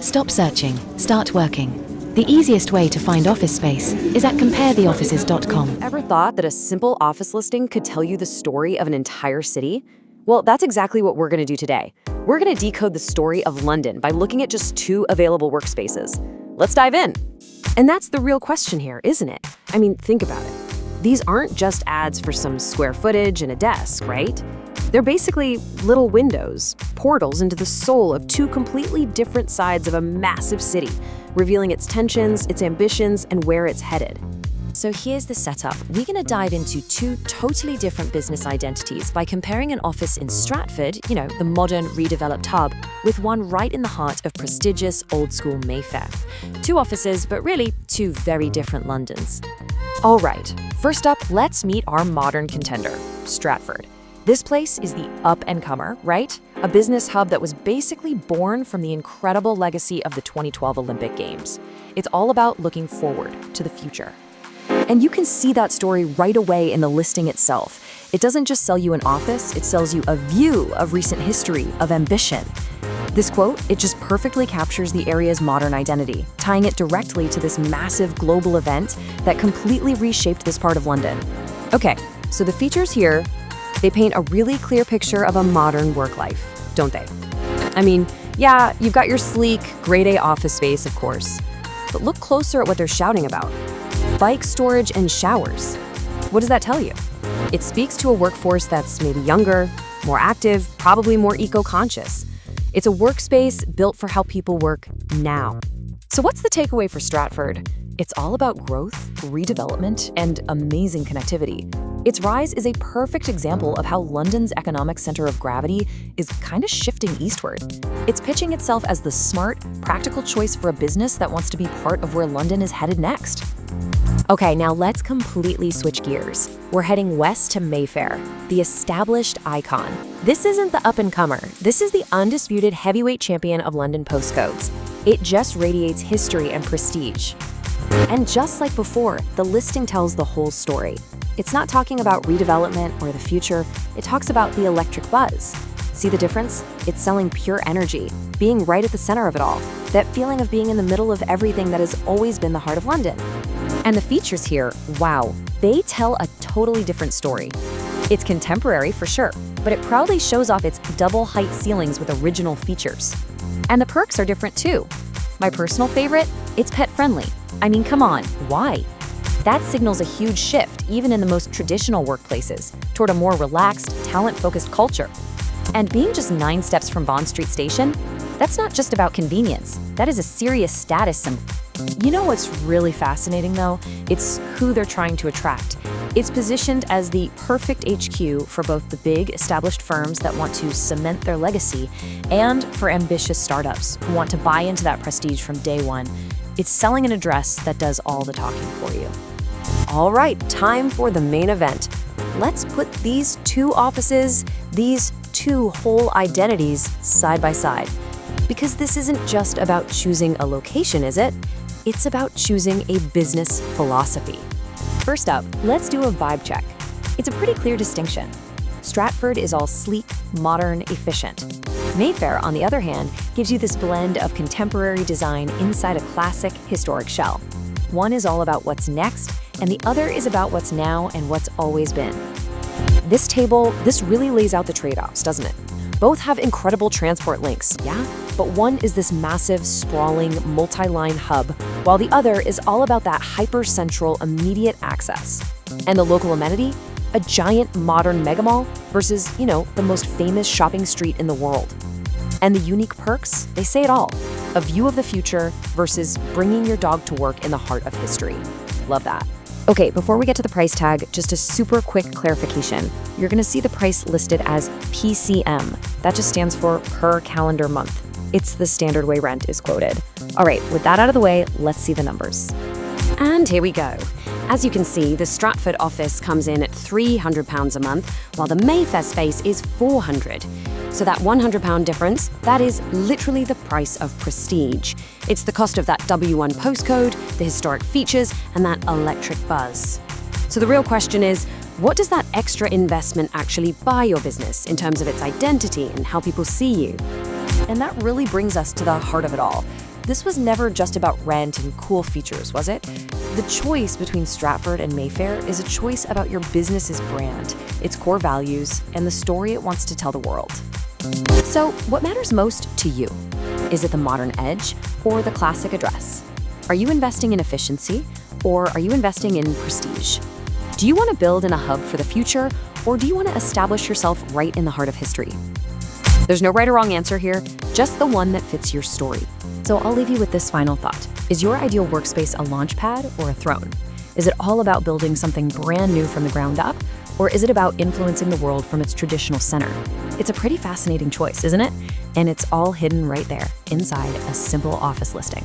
Stop searching, start working. The easiest way to find office space is at comparetheoffices.com. Ever thought that a simple office listing could tell you the story of an entire city? Well, that's exactly what we're going to do today. We're going to decode the story of London by looking at just 2 available workspaces. Let's dive in. And that's the real question here, isn't it? I mean, think about it. These aren't just ads for some square footage and a desk, right? They're basically little windows, portals into the soul of 2 completely different sides of a massive city, revealing its tensions, its ambitions, and where it's headed. So here's the setup. We're going to dive into 2 totally different business identities by comparing an office in Stratford, the modern, redeveloped hub, with one right in the heart of prestigious, old-school Mayfair. 2 offices, but really 2 very different Londons. All right, first up, let's meet our modern contender, Stratford. This place is the up-and-comer, right? A business hub that was basically born from the incredible legacy of the 2012 Olympic Games. It's all about looking forward to the future. And you can see that story right away in the listing itself. It doesn't just sell you an office, it sells you a view of recent history, of ambition. This quote, it just perfectly captures the area's modern identity, tying it directly to this massive global event that completely reshaped this part of London. Okay, so the features here, they paint a really clear picture of a modern work life, don't they? I mean, yeah, you've got your sleek, grade A office space, of course. But look closer at what they're shouting about. Bike storage and showers. What does that tell you? It speaks to a workforce that's maybe younger, more active, probably more eco-conscious. It's a workspace built for how people work now. So what's the takeaway for Stratford? It's all about growth, redevelopment, and amazing connectivity. Its rise is a perfect example of how London's economic center of gravity is kind of shifting eastward. It's pitching itself as the smart, practical choice for a business that wants to be part of where London is headed next. Okay, now let's completely switch gears. We're heading west to Mayfair, the established icon. This isn't the up-and-comer. This is the undisputed heavyweight champion of London postcodes. It just radiates history and prestige. And just like before, the listing tells the whole story. It's not talking about redevelopment or the future, it talks about the electric buzz. See the difference? It's selling pure energy, being right at the center of it all, that feeling of being in the middle of everything that has always been the heart of London. And the features here, wow, they tell a totally different story. It's contemporary for sure, but it proudly shows off its double-height ceilings with original features. And the perks are different too. My personal favorite, it's pet-friendly. I mean, come on, why? That signals a huge shift, even in the most traditional workplaces, toward a more relaxed, talent-focused culture. And being just 9 steps from Bond Street Station, that's not just about convenience. That is a serious status symbol. You know what's really fascinating, though? It's who they're trying to attract. It's positioned as the perfect HQ for both the big, established firms that want to cement their legacy and for ambitious startups who want to buy into that prestige from day one. It's selling an address that does all the talking for you. All right, time for the main event. Let's put these 2 offices, these 2 whole identities side by side. Because this isn't just about choosing a location, is it? It's about choosing a business philosophy. First up, let's do a vibe check. It's a pretty clear distinction. Stratford is all sleek, modern, efficient. Mayfair, on the other hand, gives you this blend of contemporary design inside a classic, historic shell. One is all about what's next, and the other is about what's now and what's always been. This table, this really lays out the trade-offs, doesn't it? Both have incredible transport links, yeah? But one is this massive, sprawling, multi-line hub, while the other is all about that hyper-central, immediate access. And the local amenity? A giant modern megamall versus, the most famous shopping street in the world. And the unique perks? They say it all. A view of the future versus bringing your dog to work in the heart of history. Love that. Okay, before we get to the price tag, just a super quick clarification. You're gonna see the price listed as PCM. That just stands for per calendar month. It's the standard way rent is quoted. All right, with that out of the way, let's see the numbers. And here we go. As you can see, the Stratford office comes in at £300 a month, while the Mayfair space is £400. So that £100 difference, that is literally the price of prestige. It's the cost of that W1 postcode, the historic features, and that electric buzz. So the real question is, what does that extra investment actually buy your business in terms of its identity and how people see you? And that really brings us to the heart of it all. This was never just about rent and cool features, was it? The choice between Stratford and Mayfair is a choice about your business's brand, its core values, and the story it wants to tell the world. So, what matters most to you? Is it the modern edge or the classic address? Are you investing in efficiency or are you investing in prestige? Do you want to build in a hub for the future or do you want to establish yourself right in the heart of history? There's no right or wrong answer here, just the one that fits your story. So I'll leave you with this final thought. Is your ideal workspace a launch pad or a throne? Is it all about building something brand new from the ground up? Or is it about influencing the world from its traditional center? It's a pretty fascinating choice, isn't it? And it's all hidden right there, inside a simple office listing.